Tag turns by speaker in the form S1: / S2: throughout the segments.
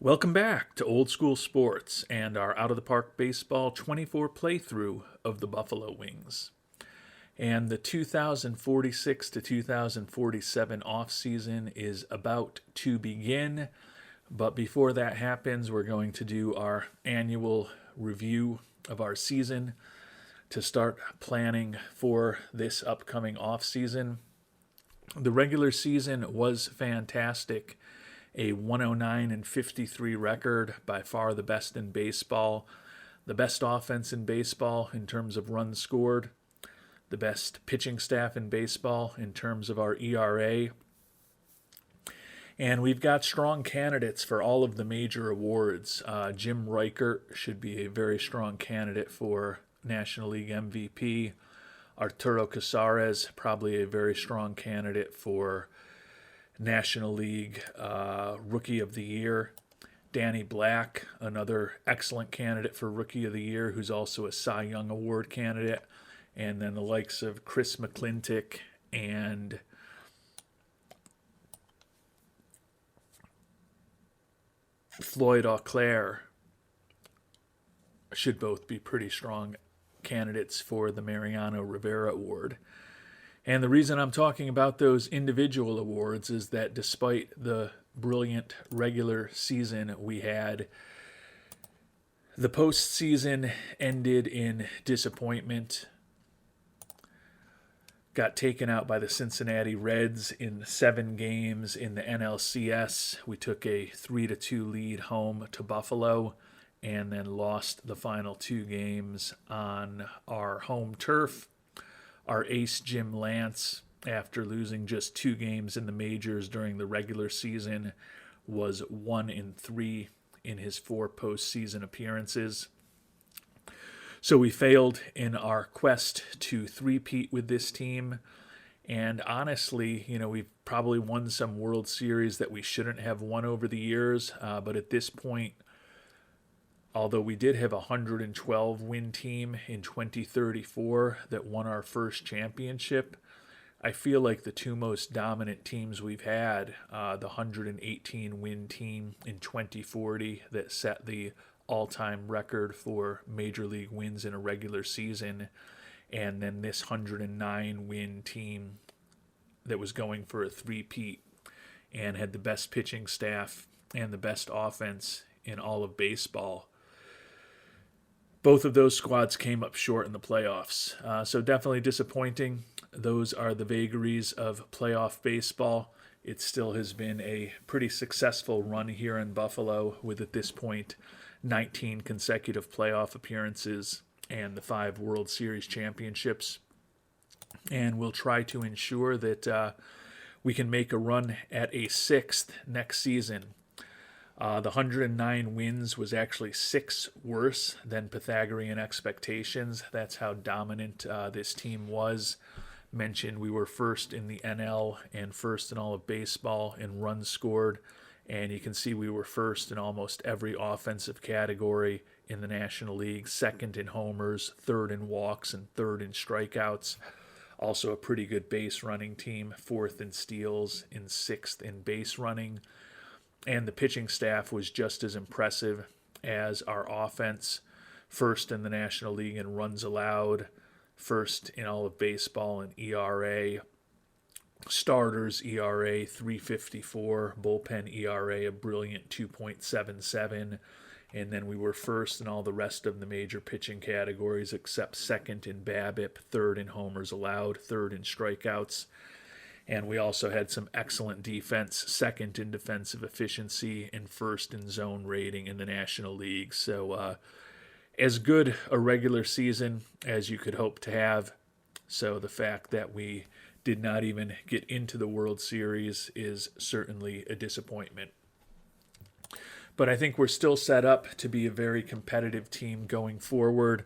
S1: Welcome back to Old School Sports and our Out of the Park Baseball 24 playthrough of the Buffalo Wings. And the 2046 to 2047 offseason is about to begin. But before that happens, we're going to do our annual review of our season to start planning for this upcoming offseason. The regular season was fantastic. A 109-53 record, by far the best in baseball, the best offense in baseball in terms of runs scored, the best pitching staff in baseball in terms of our ERA. And we've got strong candidates for all of the major awards. Jim Reichert should be a very strong candidate for National League MVP. Arturo Casares, probably a very strong candidate for National League Rookie of the Year. Danny Black, another excellent candidate for Rookie of the Year, who's also a Cy Young Award candidate. And then the likes of Chris McClintock and Floyd Auclair should both be pretty strong candidates for the Mariano Rivera Award. And the reason I'm talking about those individual awards is that despite the brilliant regular season we had, the postseason ended in disappointment. Got taken out by the Cincinnati Reds in 7 games in the NLCS. We took a 3-2 lead home to Buffalo and then lost the final 2 games on our home turf. Our ace, Jim Lance, after losing just 2 games in the majors during the regular season, was 1-3 in his 4 postseason appearances. So we failed in our quest to three-peat with this team. And honestly, we've probably won some World Series that we shouldn't have won over the years. But at this point, although we did have a 112-win team in 2034 that won our first championship, I feel like the 2 most dominant teams we've had, the 118-win team in 2040 that set the all-time record for Major League wins in a regular season, and then this 109-win team that was going for a three-peat and had the best pitching staff and the best offense in all of baseball. Both of those squads came up short in the playoffs. So definitely disappointing. Those are the vagaries of playoff baseball. It still has been a pretty successful run here in Buffalo with, at this point, 19 consecutive playoff appearances and the 5 World Series championships. And we'll try to ensure that we can make a run at a 6th next season. The 109 wins was actually 6 worse than Pythagorean expectations. That's how dominant this team was. Mentioned we were first in the NL and first in all of baseball in runs scored. And you can see we were first in almost every offensive category in the National League, 2nd in homers, 3rd in walks, and 3rd in strikeouts. Also a pretty good base running team, 4th in steals and 6th in base running. And the pitching staff was just as impressive as our offense. 1st in the National League in runs allowed, 1st in all of baseball in ERA. Starters ERA 3.54, bullpen ERA a brilliant 2.77, and then we were 1st in all the rest of the major pitching categories except 2nd in BABIP, 3rd in homers allowed, 3rd in strikeouts. And we also had some excellent defense, 2nd in defensive efficiency, and 1st in zone rating in the National League. So as good a regular season as you could hope to have. So the fact that we did not even get into the World Series is certainly a disappointment. But I think we're still set up to be a very competitive team going forward.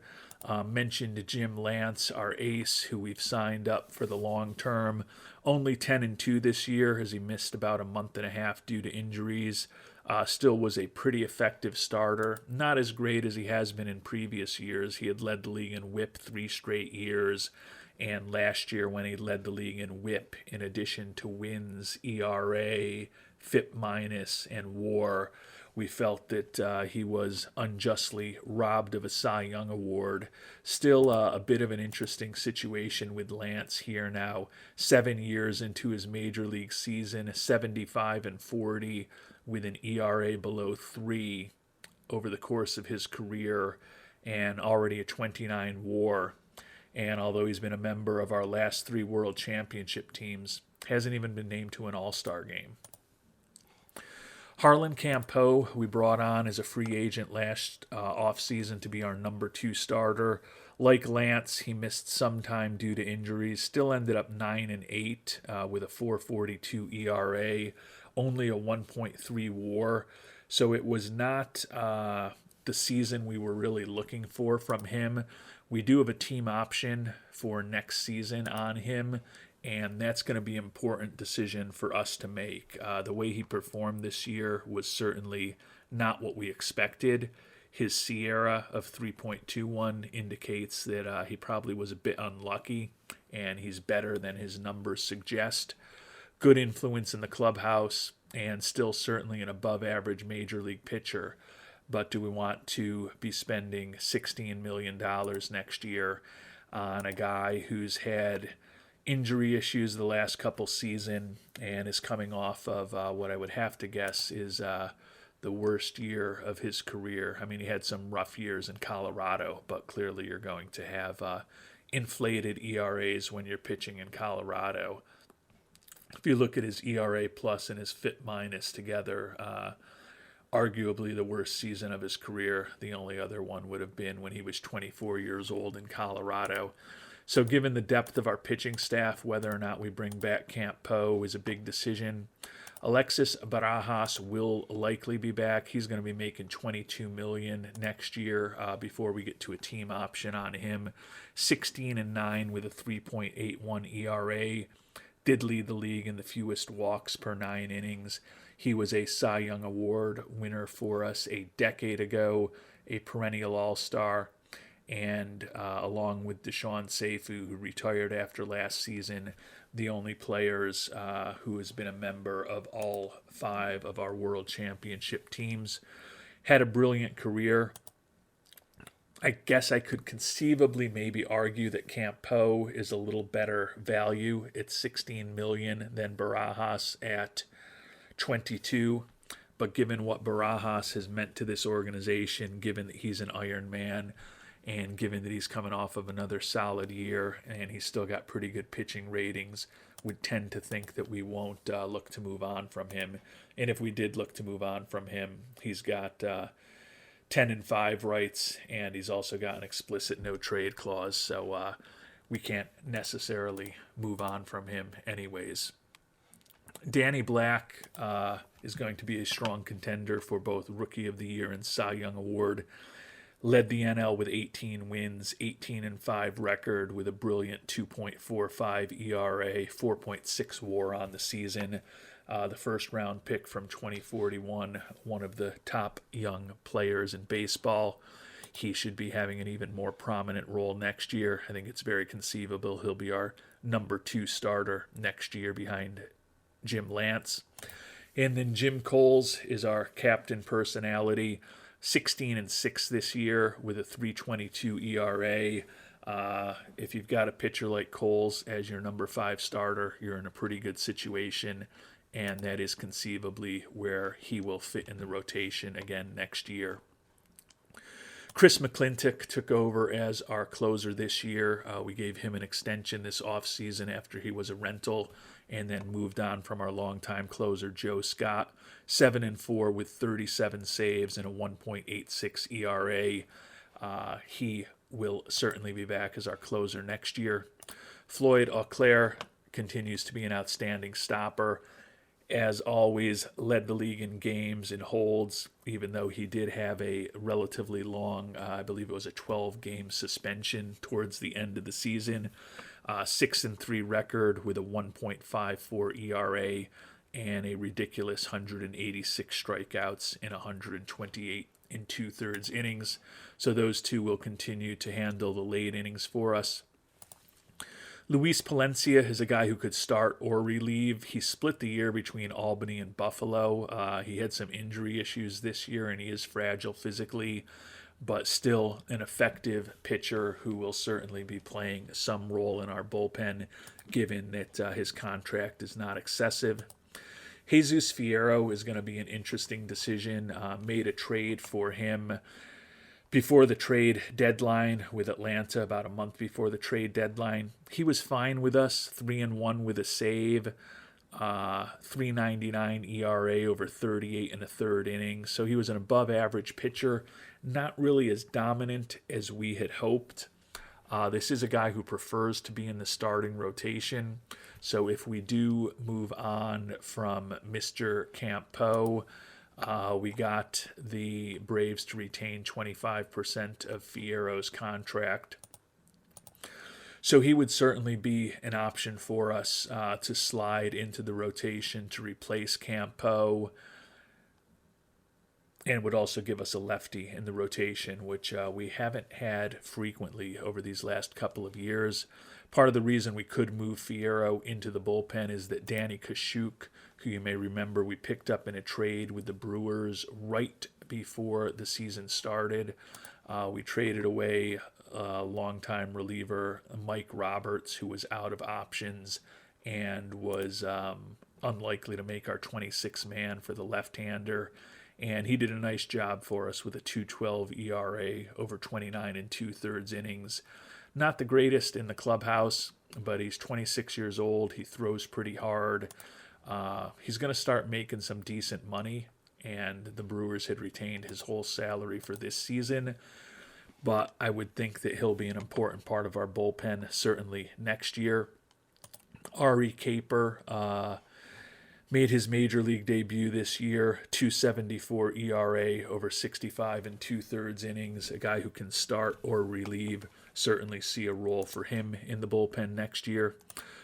S1: Mentioned Jim Lance, our ace, who we've signed up for the long term. Only 10-2 this year as he missed about a month and a half due to injuries. Still was a pretty effective starter. Not as great as he has been in previous years. He had led the league in WHIP 3 straight years. And last year when he led the league in WHIP, in addition to wins, ERA, FIP minus, and WAR, We felt that he was unjustly robbed of a Cy Young award. Still a bit of an interesting situation with Lance here now. 7 years into his major league season, 75-40 with an ERA below 3 over the course of his career, and already a 29 WAR. And although he's been a member of our last 3 World Championship teams, hasn't even been named to an All-Star game. Harlan Campeau, we brought on as a free agent last offseason to be our number 2 starter. Like Lance, he missed some time due to injuries. Still ended up 9-8 with a 4.42 ERA, only a 1.3 WAR. So it was not the season we were really looking for from him. We do have a team option for next season on him, and that's going to be an important decision for us to make. The way he performed this year was certainly not what we expected. His Sierra of 3.21 indicates that he probably was a bit unlucky, and he's better than his numbers suggest. Good influence in the clubhouse, and still certainly an above-average major league pitcher. But do we want to be spending $16 million next year on a guy who's had injury issues the last couple seasons and is coming off of what I would have to guess is the worst year of his career? I mean, he had some rough years in Colorado, but clearly you're going to have inflated ERAs when you're pitching in Colorado. If you look at his ERA plus and his FIP minus together, arguably the worst season of his career. The only other one would have been when he was 24 years old in Colorado. So given the depth of our pitching staff, whether or not we bring back Campeau is a big decision. Alexis Barajas will likely be back. He's going to be making $22 million next year before we get to a team option on him. 16-9 with a 3.81 ERA. Did lead the league in the fewest walks per 9 innings. He was a Cy Young Award winner for us a decade ago, a perennial All-Star, and along with Deshaun Seifu, who retired after last season, the only players who has been a member of all 5 of our World Championship teams. Had a brilliant career. I guess I could conceivably maybe argue that Campeau is a little better value at $16 million than Barajas at 22, but given what Barajas has meant to this organization, given that he's an Iron Man, and given that he's coming off of another solid year and he's still got pretty good pitching ratings, would tend to think that we won't look to move on from him. And if we did look to move on from him, he's got 10-5 rights, and he's also got an explicit no trade clause, so we can't necessarily move on from him anyways. Danny Black is going to be a strong contender for both Rookie of the Year and Cy Young Award. Led the NL with 18 wins, 18-5 record with a brilliant 2.45 ERA, 4.6 WAR on the season. The first-round pick from 2041, one of the top young players in baseball. He should be having an even more prominent role next year. I think it's very conceivable he'll be our number 2 starter next year behind Jim Lance. And then Jim Coles is our captain personality, 16-6 this year with a 3.22 ERA. If you've got a pitcher like Coles as your number 5 starter, you're in a pretty good situation, and that is conceivably where he will fit in the rotation again next year. Chris McClintock took over as our closer this year. We gave him an extension this offseason after he was a rental, and then moved on from our longtime closer, Joe Scott. 7-4 with 37 saves and a 1.86 ERA. He will certainly be back as our closer next year. Floyd Auclair continues to be an outstanding stopper. As always, led the league in games and holds, even though he did have a relatively long, I believe it was a 12-game suspension towards the end of the season. 6-3 record with a 1.54 ERA and a ridiculous 186 strikeouts in 128 2/3 innings. So those two will continue to handle the late innings for us. Luis Palencia is a guy who could start or relieve. He split the year between Albany and Buffalo. He had some injury issues this year, and he is fragile physically, but still an effective pitcher who will certainly be playing some role in our bullpen, given that his contract is not excessive. Jesus Fierro is going to be an interesting decision. Made a trade for him before the trade deadline with Atlanta, about a month before the trade deadline. He was fine with us, 3-1 with a save, 3.99 ERA over 38 and a third innings. So he was an above average pitcher, not really as dominant as we had hoped. This is a guy who prefers to be in the starting rotation. So if we do move on from Mr. Campo, we got the Braves to retain 25% of Fierro's contract. So he would certainly be an option for us to slide into the rotation to replace Campo, and would also give us a lefty in the rotation, which we haven't had frequently over these last couple of years. Part of the reason we could move Fierro into the bullpen is that Danny Kashuk, who you may remember we picked up in a trade with the Brewers right before the season started. We traded away a longtime reliever, Mike Roberts, who was out of options and was unlikely to make our 26 man for the left-hander. And he did a nice job for us with a 2.12 ERA over 29 and 2/3 innings. Not the greatest in the clubhouse, but he's 26 years old. He throws pretty hard. He's going to start making some decent money, and the Brewers had retained his whole salary for this season. But I would think that he'll be an important part of our bullpen, certainly next year. Ari Caper made his major league debut this year, 2.74 ERA over 65 and 2/3 innings. A guy who can start or relieve. Certainly see a role for him in the bullpen next year.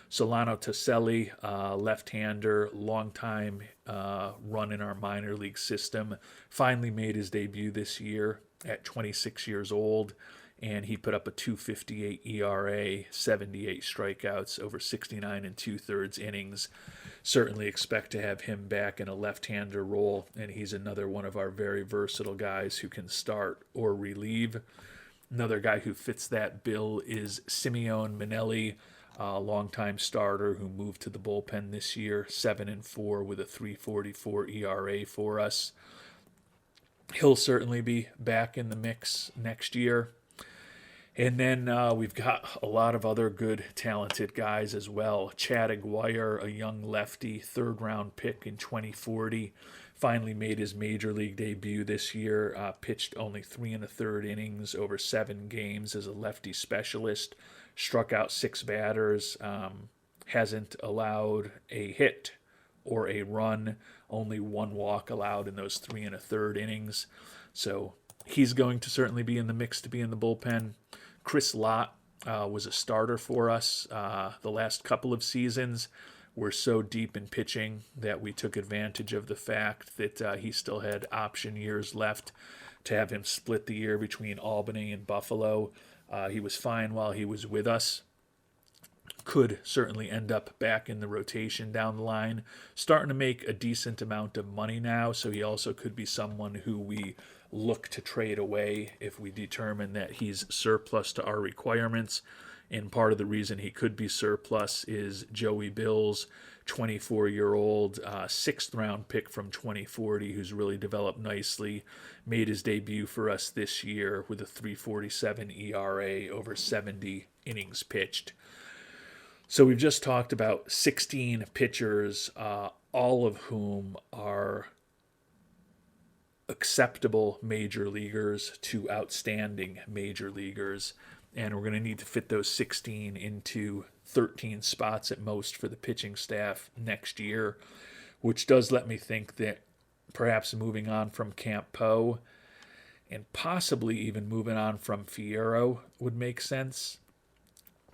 S1: Solano Toselli, left-hander, long-time run in our minor league system, finally made his debut this year at 26 years old, and he put up a 2.58 ERA, 78 strikeouts over 69 and 2/3 innings. Certainly expect to have him back in a left-hander role, and he's another one of our very versatile guys who can start or relieve. Another guy who fits that bill is Simeon Manelli, a longtime starter who moved to the bullpen this year, 7-4 with a 3.44 ERA for us. He'll certainly be back in the mix next year. And then we've got a lot of other good, talented guys as well. Chad Aguirre, a young lefty, third-round pick in 2040, finally made his major league debut this year. Pitched only 3 1/3 innings over 7 games as a lefty specialist. Struck out 6 batters. Hasn't allowed a hit or a run. Only 1 walk allowed in those 3 1/3 innings. So he's going to certainly be in the mix to be in the bullpen. Chris Lott was a starter for us the last couple of seasons. We're so deep in pitching that we took advantage of the fact that he still had option years left to have him split the year between Albany and Buffalo. He was fine while he was with us. Could certainly end up back in the rotation down the line. Starting to make a decent amount of money now, so he also could be someone who we look to trade away if we determine that he's surplus to our requirements. And part of the reason he could be surplus is Joey Bills, 24-year-old, 6th-round pick from 2040, who's really developed nicely, made his debut for us this year with a 3.47 ERA over 70 innings pitched. So we've just talked about 16 pitchers, all of whom are acceptable major leaguers to outstanding major leaguers. And we're going to need to fit those 16 into 13 spots at most for the pitching staff next year, which does let me think that perhaps moving on from Campo and possibly even moving on from Fierro would make sense.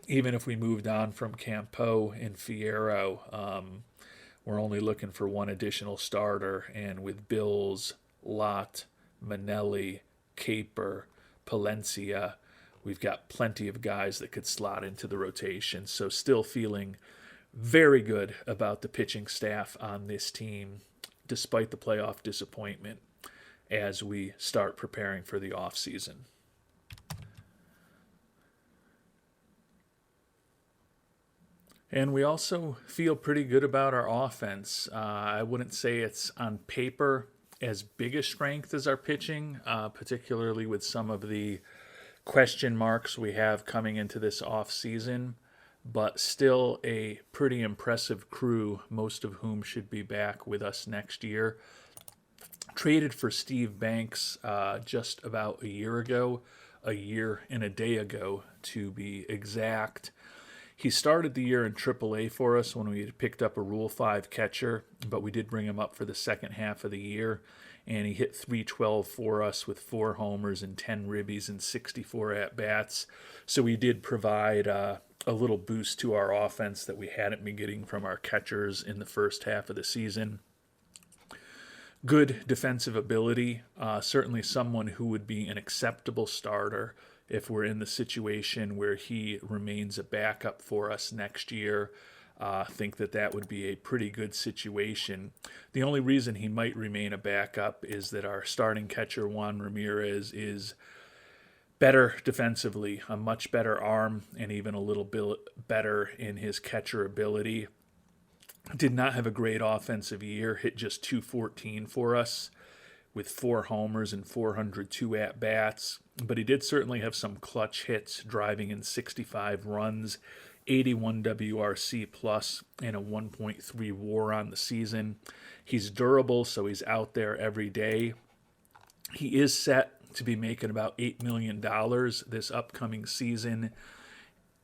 S1: Even if we moved on from Campo and Fierro, we're only looking for one additional starter, and with Bills, Lott, Manelli, Caper, Palencia, we've got plenty of guys that could slot into the rotation. So still feeling very good about the pitching staff on this team, despite the playoff disappointment, as we start preparing for the offseason. And we also feel pretty good about our offense. I wouldn't say it's on paper as big a strength as our pitching, particularly with some of the question marks we have coming into this offseason, but still a pretty impressive crew, most of whom should be back with us next year. Traded for Steve Banks just about a year and a day ago to be exact. He started the year in AAA for us when we had picked up a Rule 5 catcher, but we did bring him up for the second half of the year, and he hit .312 for us with 4 homers and 10 ribbies and 64 at-bats. So we did provide a little boost to our offense that we hadn't been getting from our catchers in the first half of the season. Good defensive ability, certainly someone who would be an acceptable starter if we're in the situation where he remains a backup for us next year. Think that would be a pretty good situation. The only reason he might remain a backup is that our starting catcher, Juan Ramirez, is better defensively, a much better arm, and even a little bit better in his catcher ability. Did not have a great offensive year, hit just .214 for us with 4 homers and 402 at-bats, but he did certainly have some clutch hits, driving in 65 runs, 81 WRC plus, and a 1.3 WAR on the season. He's durable, so he's out there every day. He is set to be making about $8 million this upcoming season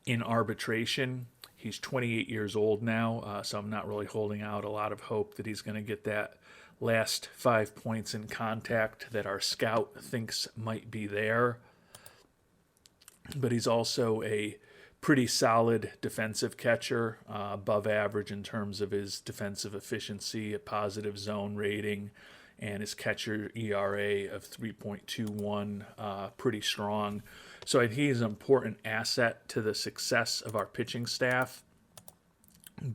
S1: in arbitration. He's 28 years old now, so I'm not really holding out a lot of hope that he's going to get that last 5 points in contact that our scout thinks might be there. But he's also a pretty solid defensive catcher, above average in terms of his defensive efficiency, a positive zone rating, and his catcher ERA of 3.21, pretty strong. So I think he's an important asset to the success of our pitching staff.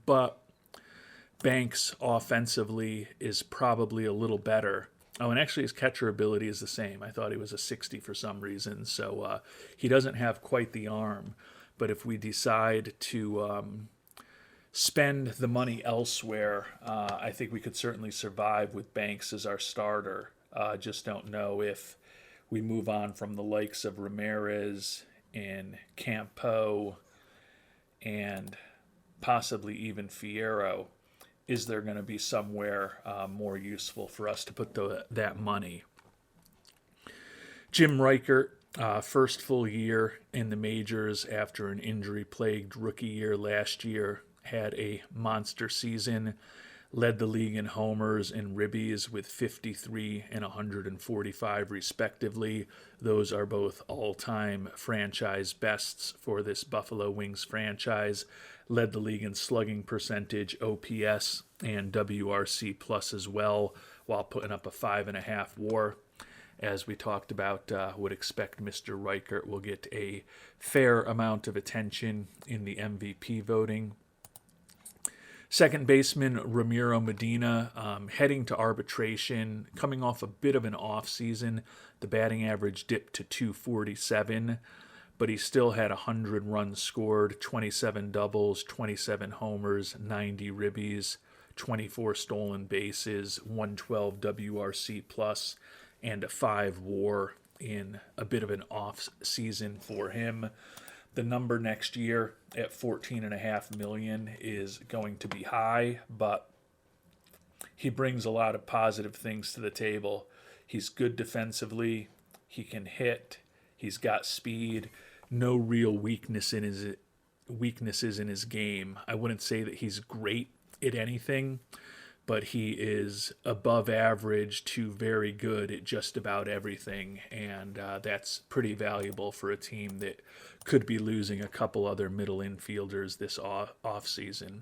S1: But Banks offensively is probably a little better. Oh, and actually his catcher ability is the same. I thought he was a 60 for some reason. So he doesn't have quite the arm. But if we decide to spend the money elsewhere, I think we could certainly survive with Banks as our starter. Just don't know if we move on from the likes of Ramirez and Campo and possibly even Fierro. Is there going to be somewhere more useful for us to put that money? Jim Reichert, first full year in the majors after an injury-plagued rookie year last year, had a monster season, led the league in homers and ribbies with 53 and 145 respectively. Those are both all-time franchise bests for this Buffalo Wings franchise. Led the league in slugging percentage, OPS, and WRC plus as well, while putting up a 5.5 WAR. As we talked about, would expect Mr. Reichert will get a fair amount of attention in the MVP voting. Second baseman Ramiro Medina, heading to arbitration, coming off a bit of an off-season. The batting average dipped to .247, but he still had 100 runs scored, 27 doubles, 27 homers, 90 ribbies, 24 stolen bases, 112 WRC plus, and a 5 WAR in a bit of an off-season for him. The number next year at $14.5 million is going to be high, but he brings a lot of positive things to the table. He's good defensively. He can hit. He's got speed. No real weaknesses in his game. I wouldn't say that he's great at anything, but he is above average to very good at just about everything, and that's pretty valuable for a team that could be losing a couple other middle infielders this offseason.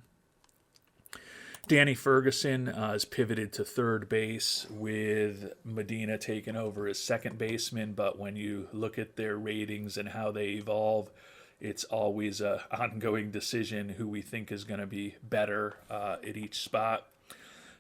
S1: Danny Ferguson has pivoted to third base with Medina taking over as second baseman, but when you look at their ratings and how they evolve, it's always an ongoing decision who we think is going to be better at each spot.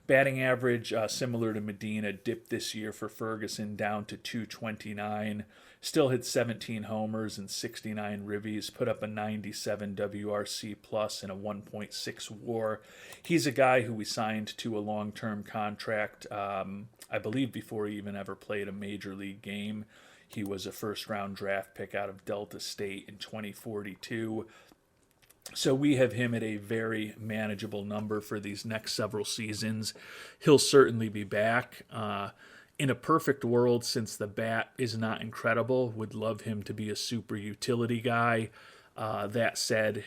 S1: Batting average, similar to Medina, dipped this year for Ferguson down to 229. Still hit 17 homers and 69 ribbies, put up a 97 WRC plus and a 1.6 WAR. He's a guy who we signed to a long-term contract, I believe before he even ever played a major league game. He was a first-round draft pick out of Delta State in 2042. So we have him at a very manageable number for these next several seasons. He'll certainly be back. In a perfect world, since the bat is not incredible, would love him to be a super utility guy. That said,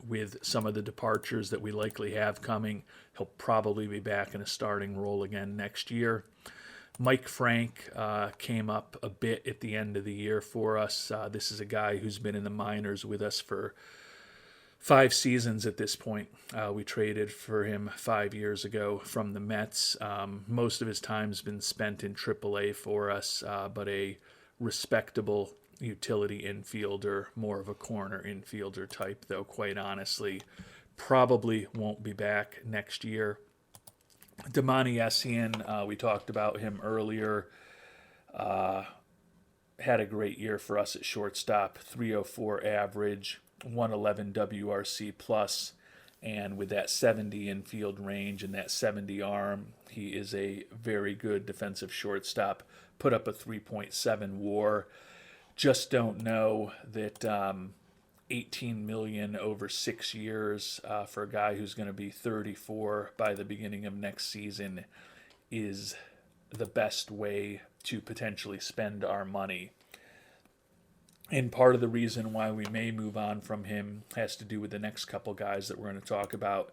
S1: with some of the departures that we likely have coming, he'll probably be back in a starting role again next year. Mike Frank came up a bit at the end of the year for us. This is a guy who's been in the minors with us for 5 seasons at this point. We traded for him 5 years ago from the Mets. Most of his time's been spent in AAA for us, but a respectable utility infielder, more of a corner infielder type, though quite honestly, probably won't be back next year. Damani Essien, we talked about him earlier, had a great year for us at shortstop, 304 average, 111 WRC plus, and with that 70 infield range and that 70 arm, he is a very good defensive shortstop, put up a 3.7 WAR. Just don't know that $18 million over 6 years for a guy who's going to be 34 by the beginning of next season is the best way to potentially spend our money. And part of the reason why we may move on from him has to do with the next couple guys that we're going to talk about.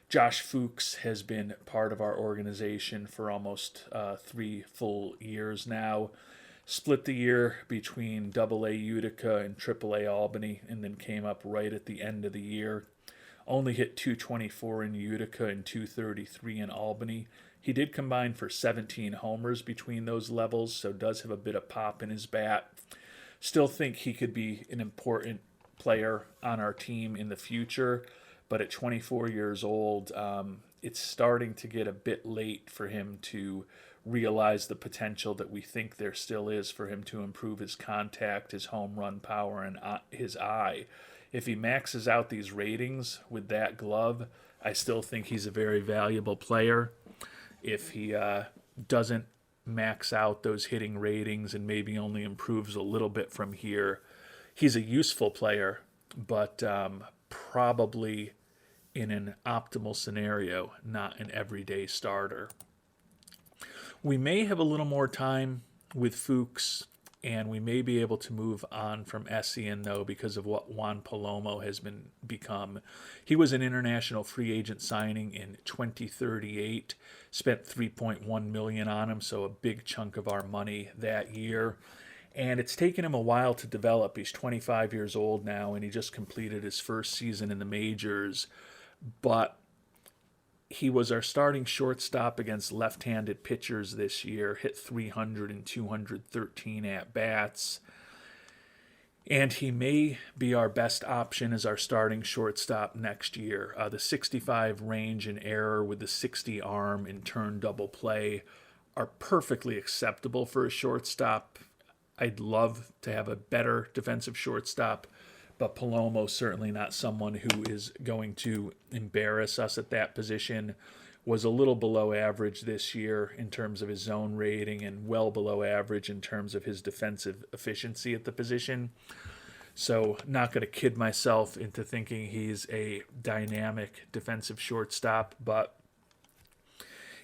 S1: Josh Fuchs has been part of our organization for almost 3 full years now. Split the year between AA Utica and AAA Albany, and then came up right at the end of the year. Only hit 224 in Utica and 233 in Albany. He did combine for 17 homers between those levels, so does have a bit of pop in his bat. Still think he could be an important player on our team in the future, but at 24 years old, it's starting to get a bit late for him to realize the potential that we think there still is for him to improve his contact, his home run power, and his eye. If he maxes out these ratings with that glove, I still think he's a very valuable player. If he doesn't max out those hitting ratings and maybe only improves a little bit from here, he's a useful player, but probably in an optimal scenario, not an everyday starter. We may have a little more time with Fuchs, and we may be able to move on from Essien, though, because of what Juan Palomo has become. He was an international free agent signing in 2038, spent $3.1 million on him, so a big chunk of our money that year. And it's taken him a while to develop. He's 25 years old now, and he just completed his first season in the majors. But he was our starting shortstop against left-handed pitchers this year, hit 300 and 213 at-bats. And he may be our best option as our starting shortstop next year. The 65 range and error with the 60 arm and turn double play are perfectly acceptable for a shortstop. I'd love to have a better defensive shortstop, but Palomo's certainly not someone who is going to embarrass us at that position. Was a little below average this year in terms of his zone rating and well below average in terms of his defensive efficiency at the position. So not going to kid myself into thinking he's a dynamic defensive shortstop, but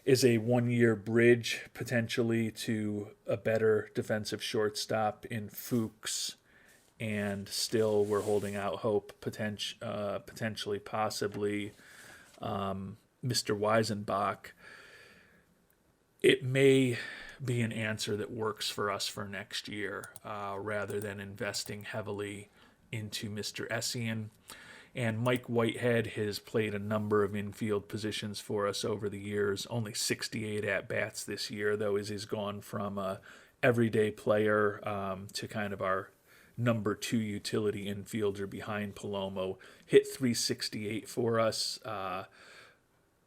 S1: is a 1-year bridge potentially to a better defensive shortstop in Fuchs. And still we're holding out hope, potentially, possibly, Mr. Weisenbach. It may be an answer that works for us for next year rather than investing heavily into Mr. Essien. And Mike Whitehead has played a number of infield positions for us over the years. Only 68 at-bats this year, though, as he's gone from a everyday player to kind of our number 2 utility infielder behind Palomo. Hit 368 for us.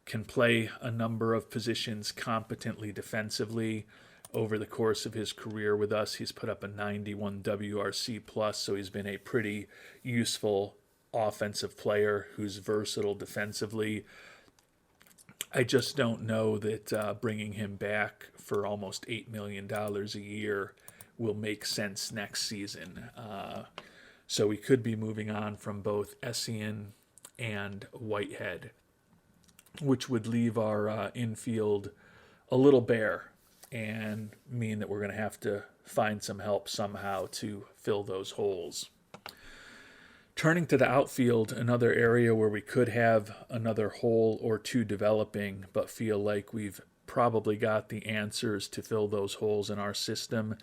S1: Can play a number of positions competently defensively. Over the course of his career with us, he's put up a 91 WRC plus, so he's been a pretty useful offensive player who's versatile defensively. I just don't know that bringing him back for almost $8 million a year will make sense next season. So we could be moving on from both Essien and Whitehead, which would leave our infield a little bare and mean that we're going to have to find some help somehow to fill those holes. Turning to the outfield, another area where we could have another hole or two developing, but feel like we've probably got the answers to fill those holes in our system.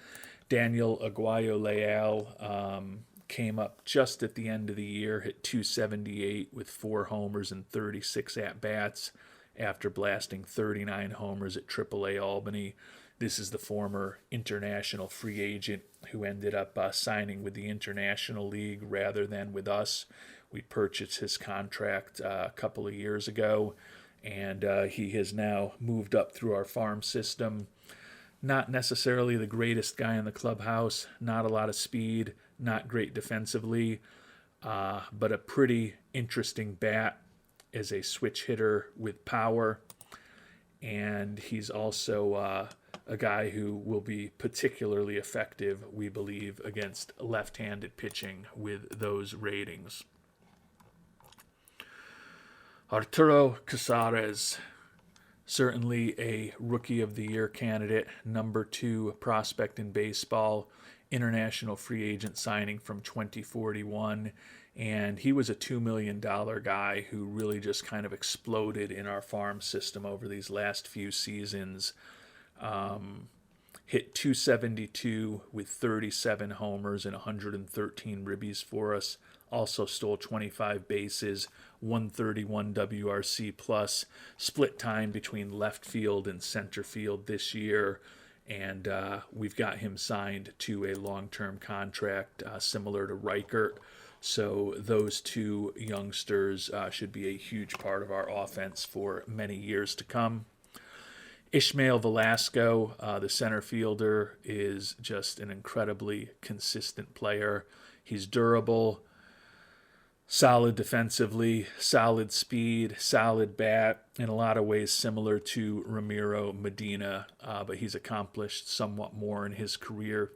S1: Daniel Aguayo-Leal came up just at the end of the year, hit 278 with 4 homers and 36 at-bats after blasting 39 homers at AAA Albany. This is the former international free agent who ended up signing with the International League rather than with us. We purchased his contract a couple of years ago, and he has now moved up through our farm system. Not necessarily the greatest guy in the clubhouse, not a lot of speed, not great defensively, but a pretty interesting bat as a switch hitter with power. And he's also a guy who will be particularly effective, we believe, against left-handed pitching with those ratings. Arturo Casares, certainly a Rookie of the Year candidate, number 2 prospect in baseball, international free agent signing from 2041, and he was a $2 million guy who really just kind of exploded in our farm system over these last few seasons. Hit 272 with 37 homers and 113 ribbies for us. Also stole 25 bases, 131 WRC plus, split time between left field and center field this year, and we've got him signed to a long-term contract similar to Reichert. So those two youngsters should be a huge part of our offense for many years to come. Ishmael Velasco, the center fielder, is just an incredibly consistent player. He's durable, solid defensively, solid speed, solid bat, in a lot of ways similar to Ramiro Medina, but he's accomplished somewhat more in his career.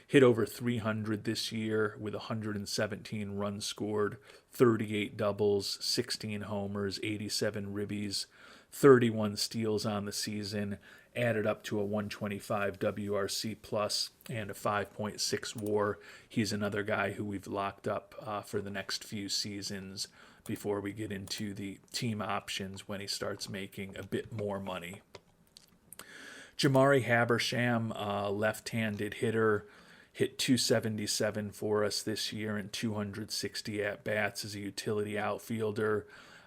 S1: Hit over 300 this year with 117 runs scored, 38 doubles, 16 homers, 87 ribbies, 31 steals on the season, added up to a 125 WRC plus and a 5.6 WAR. He's another guy who we've locked up for the next few seasons before we get into the team options when he starts making a bit more money. Jamari Habersham, left-handed hitter, hit 277 for us this year and 260 at-bats as a utility outfielder.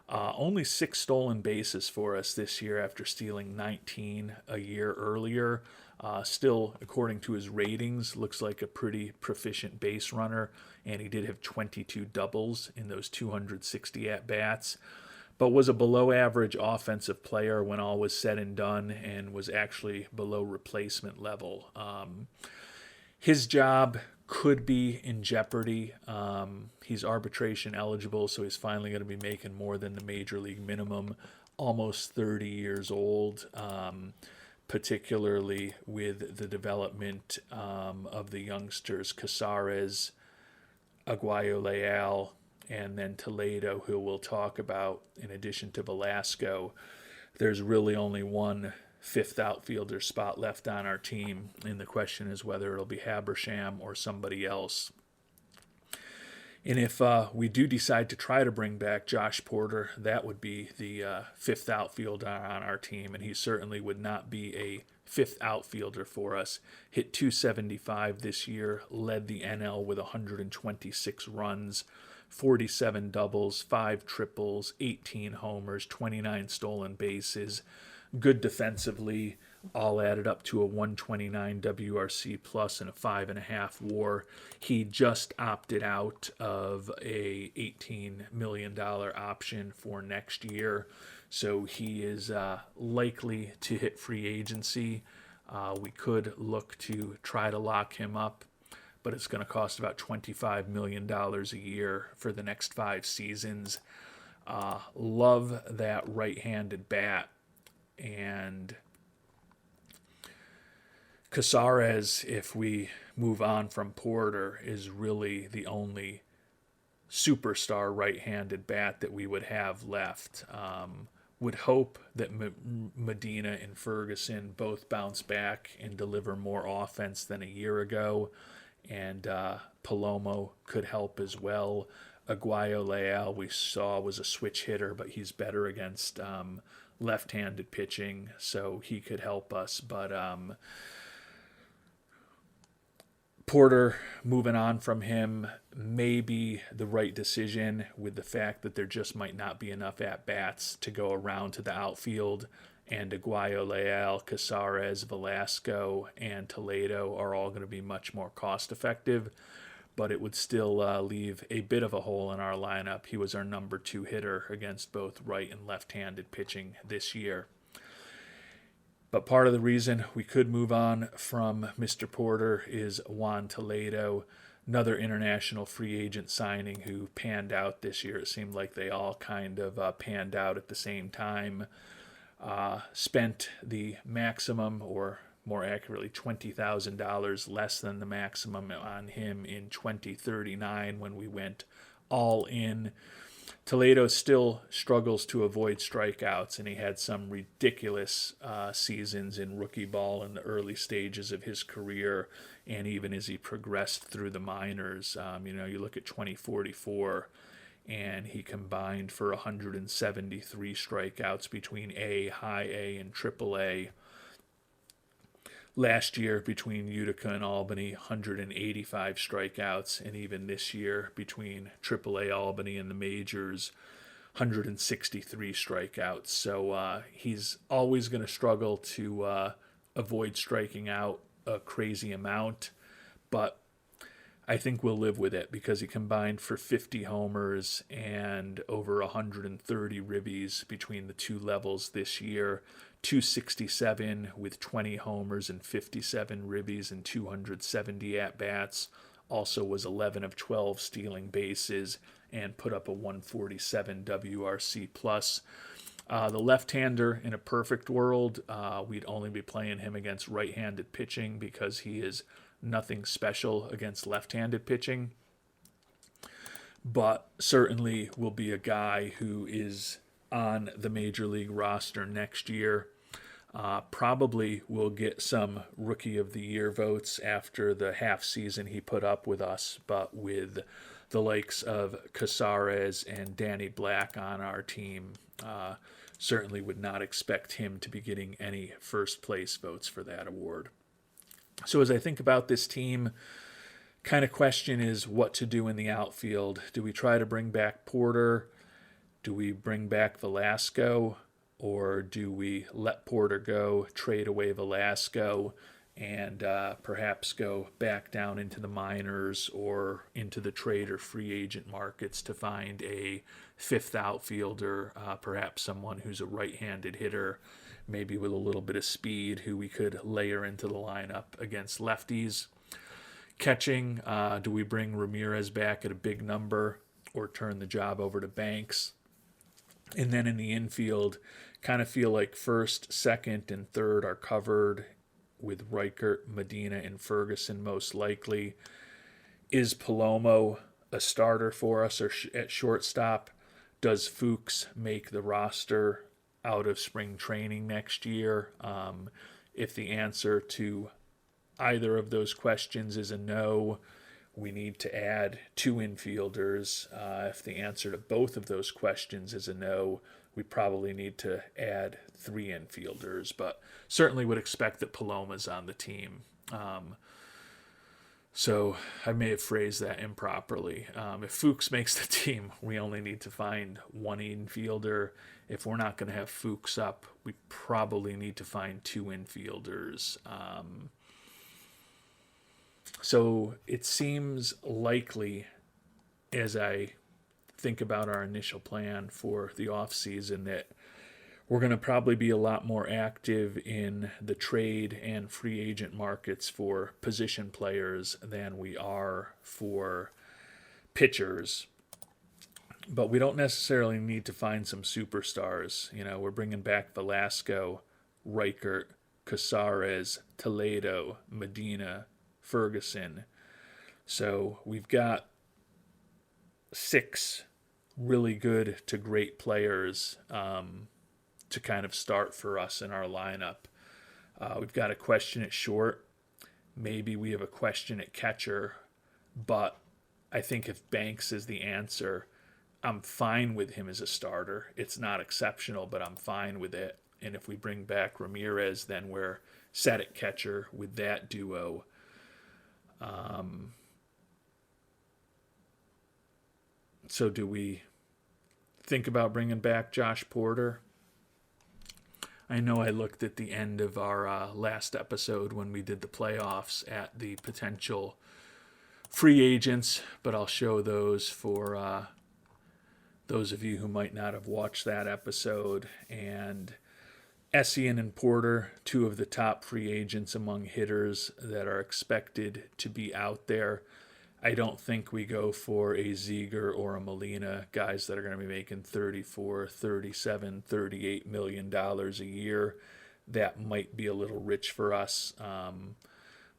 S1: Only 6 stolen bases for us this year after stealing 19 a year earlier. Still, according to his ratings, looks like a pretty proficient base runner, and he did have 22 doubles in those 260 at-bats, but was a below-average offensive player when all was said and done and was actually below replacement level. His job could be in jeopardy. He's arbitration eligible, so he's finally going to be making more than the major league minimum, almost 30 years old, particularly with the development of the youngsters Casares, Aguayo-Leal, and then Toledo, who we'll talk about in addition to Velasco. There's really only one fifth outfielder spot left on our team, and the question is whether it'll be Habersham or somebody else. And if we do decide to try to bring back Josh Porter, that would be the fifth outfielder on our team, and he certainly would not be a fifth outfielder for us. Hit 275 this year, led the NL with 126 runs, 47 doubles, 5 triples, 18 homers, 29 stolen bases. Good defensively, all added up to a 129 WRC plus and a 5.5 WAR. He just opted out of a $18 million option for next year, so he is likely to hit free agency. We could look to try to lock him up, but it's going to cost about $25 million a year for the next 5 seasons. Love that right-handed bat. And Casares, if we move on from Porter, is really the only superstar right-handed bat that we would have left. Would hope that Medina and Ferguson both bounce back and deliver more offense than a year ago. And Palomo could help as well. Aguayo Leal, we saw, was a switch hitter, but he's better against left-handed pitching, so he could help us. But Porter, moving on from him, may be the right decision with the fact that there just might not be enough at-bats to go around to the outfield. And Aguayo Leal, Casares, Velasco, and Toledo are all going to be much more cost-effective. But it would still leave a bit of a hole in our lineup. He was our number 2 hitter against both right and left-handed pitching this year. But part of the reason we could move on from Mr. Porter is Juan Toledo, another international free agent signing who panned out this year. It seemed like they all kind of panned out at the same time. Spent the maximum, or more accurately, $20,000 less than the maximum on him in 2039 when we went all in. Toledo still struggles to avoid strikeouts, and he had some ridiculous seasons in rookie ball in the early stages of his career, and even as he progressed through the minors. You look at 2044, and he combined for 173 strikeouts between A, high A, and triple A. Last year, between Utica and Albany, 185 strikeouts, and even this year, between AAA Albany and the majors, 163 strikeouts. So he's always going to struggle to avoid striking out a crazy amount, but I think we'll live with it because he combined for 50 homers and over 130 ribbies between the 2 levels this year. 267 with 20 homers and 57 ribbies and 270 at-bats. Also was 11 of 12 stealing bases and put up a 147 WRC plus. The left-hander, in a perfect world, we'd only be playing him against right-handed pitching because he is nothing special against left-handed pitching. But certainly will be a guy who is on the Major League roster next year. Probably will get some Rookie of the Year votes after the half season he put up with us, but with the likes of Casares and Danny Black on our team, certainly would not expect him to be getting any first place votes for that award. So as I think about this team, kind of question is what to do in the outfield. Do we try to bring back Porter? Do we bring back Velasco, or do we let Porter go, trade away Velasco, and perhaps go back down into the minors or into the trade or free agent markets to find a 5th outfielder, perhaps someone who's a right-handed hitter, maybe with a little bit of speed, who we could layer into the lineup against lefties. Catching, do we bring Ramirez back at a big number or turn the job over to Banks? And then in the infield, kind of feel like 1st, 2nd, and 3rd are covered with Reichert, Medina, and Ferguson most likely. Is Palomo a starter for us or at shortstop? Does Fuchs make the roster out of spring training next year? If the answer to either of those questions is a no, we need to add 2 infielders. If the answer to both of those questions is a no, we probably need to add 3 infielders, but certainly would expect that Paloma's on the team. So I may have phrased that improperly. If Fuchs makes the team, we only need to find one infielder. If we're not going to have Fuchs up, we probably need to find two infielders. So it seems likely, as I think about our initial plan for the offseason, that we're going to probably be a lot more active in the trade and free agent markets for position players than we are for pitchers. But we don't necessarily need to find some superstars. You know, we're bringing back Velasco, Reichert, Casares, Toledo, Medina, Ferguson. So we've got 6 really good to great players to kind of start for us in our lineup. We've got a question at short. Maybe we have a question at catcher. But I think if Banks is the answer, I'm fine with him as a starter. It's not exceptional, but I'm fine with it. And if we bring back Ramirez, then we're set at catcher with that duo. So do we think about bringing back Josh Porter? I know I looked at the end of our last episode when we did the playoffs at the potential free agents, but I'll show those for those of you who might not have watched that episode. And Essien and Porter, 2 of the top free agents among hitters that are expected to be out there. I don't think we go for a Ziegler or a Molina, guys that are going to be making $34, $37, $38 million a year. That might be a little rich for us.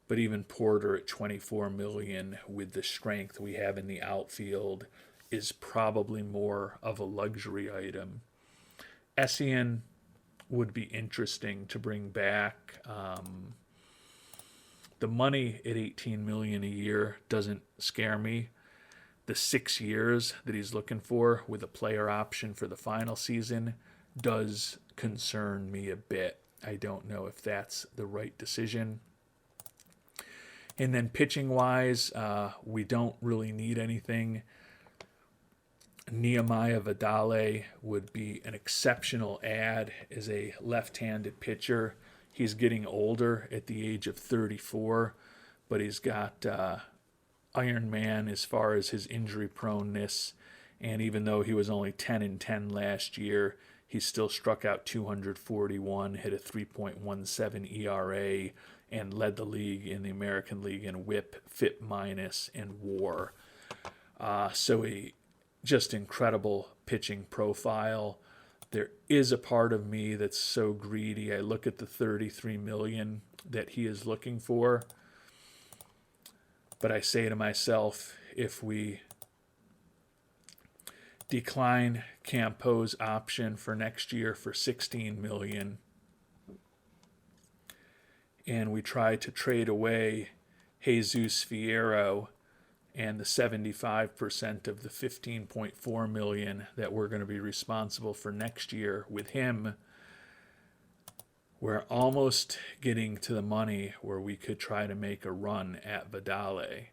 S1: But even Porter at $24 million with the strength we have in the outfield is probably more of a luxury item. Essien would be interesting to bring back. The money at $18 million a year doesn't scare me. The 6 years that he's looking for with a player option for the final season does concern me a bit. I don't know if that's the right decision. And then pitching wise, we don't really need anything. Nehemiah Vidale would be an exceptional add as a left-handed pitcher. He's getting older at the age of 34, but he's got Iron Man as far as his injury proneness. And even though he was only 10-10 last year, he still struck out 241, hit a 3.17 ERA, and led the league in the American League in WHIP, FIP minus, and WAR. So a just incredible pitching profile. There is a part of me that's so greedy. I look at the $33 million that he is looking for, but I say to myself, if we decline Campo's option for next year for $16 million, and we try to trade away Jesus Fierro and the 75% of the $15.4 million that we're going to be responsible for next year with him, we're almost getting to the money where we could try to make a run at Vidale.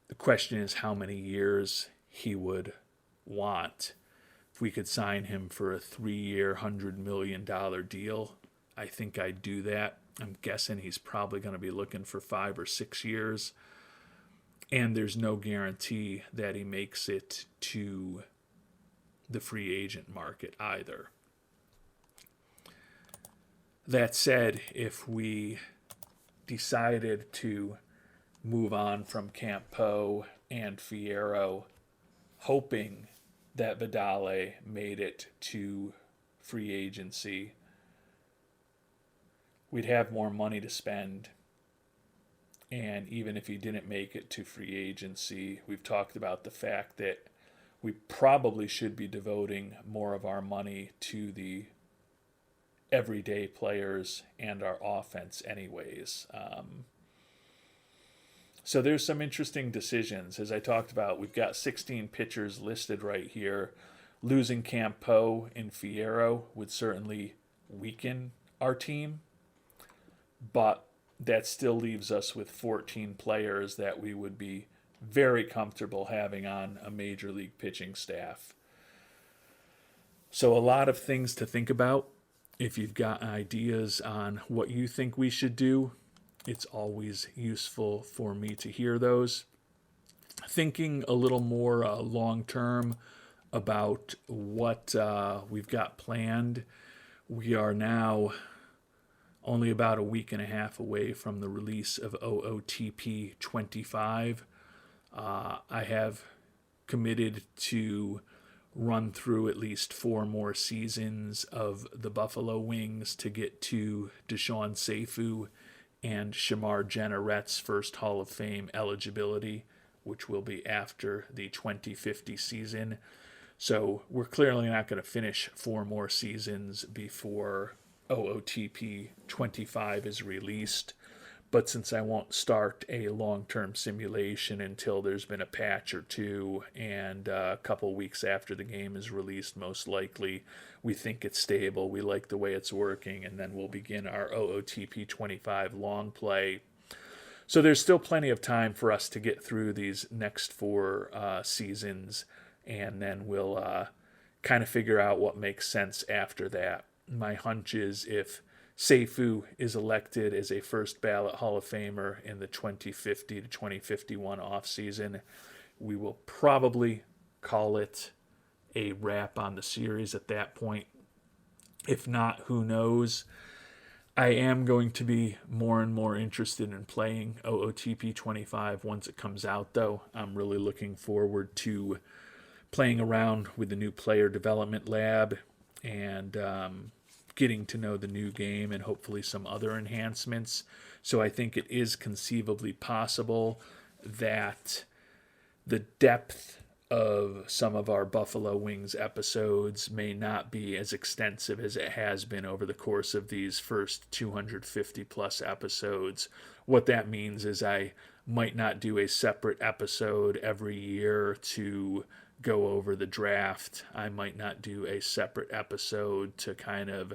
S1: The question is how many years he would want. If we could sign him for a 3-year, $100 million deal, I think I'd do that. I'm guessing he's probably going to be looking for 5 or 6 years. And there's no guarantee that he makes it to the free agent market either. That said, if we decided to move on from Campo and Fierro, hoping that Vidale made it to free agency, we'd have more money to spend. And even if he didn't make it to free agency, we've talked about the fact that we probably should be devoting more of our money to the everyday players and our offense anyways. So there's some interesting decisions. As I talked about, we've got 16 pitchers listed right here. Losing Campo and Fierro would certainly weaken our team, but that still leaves us with 14 players that we would be very comfortable having on a major league pitching staff. So a lot of things to think about. If you've got ideas on what you think we should do, it's always useful for me to hear those. Thinking a little more long term about what we've got planned. We are now only about a week and a half away from the release of OOTP 25. I have committed to run through at least 4 more seasons of the Buffalo Wings to get to Deshaun Seifu and Shamar Jenneret's first Hall of Fame eligibility, which will be after the 2050 season. So we're clearly not going to finish 4 more seasons before OOTP 25 is released. But since I won't start a long-term simulation until there's been a patch or two and a couple weeks after the game is released, most likely, we think it's stable, we like the way it's working, and then we'll begin our OOTP 25 long play. So there's still plenty of time for us to get through these next 4 seasons, and then we'll kind of figure out what makes sense after that. My hunch is if Seifu is elected as a first ballot Hall of Famer in the 2050 to 2051 offseason, we will probably call it a wrap on the series at that point. If not, who knows? I am going to be more and more interested in playing OOTP 25 once it comes out, though. I'm really looking forward to playing around with the new player development lab and getting to know the new game and hopefully some other enhancements. So I think it is conceivably possible that the depth of some of our Buffalo Wings episodes may not be as extensive as it has been over the course of these first 250 plus episodes. What that means is I might not do a separate episode every year to go over the draft. I might not do a separate episode to kind of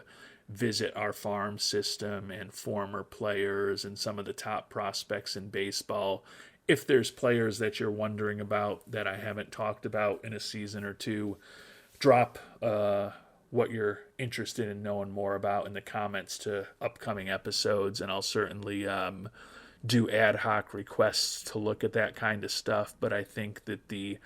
S1: visit our farm system and former players and some of the top prospects in baseball. If there's players that you're wondering about that I haven't talked about in a season or two, drop what you're interested in knowing more about in the comments to upcoming episodes, and I'll certainly do ad hoc requests to look at that kind of stuff. But I think that the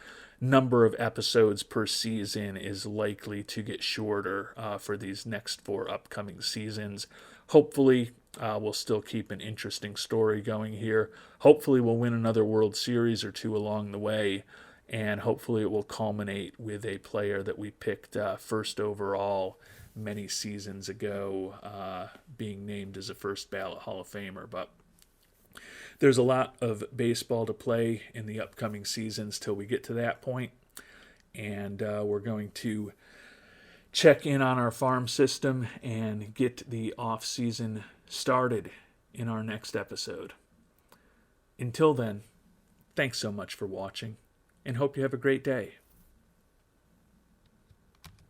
S1: number of episodes per season is likely to get shorter for these next 4 upcoming seasons. Hopefully, we'll still keep an interesting story going here. Hopefully, we'll win another World Series or 2 along the way, and hopefully it will culminate with a player that we picked first overall many seasons ago being named as a first ballot Hall of Famer. But there's a lot of baseball to play in the upcoming seasons till we get to that point, and we're going to check in on our farm system and get the off-season started in our next episode. Until then, thanks so much for watching, and hope you have a great day.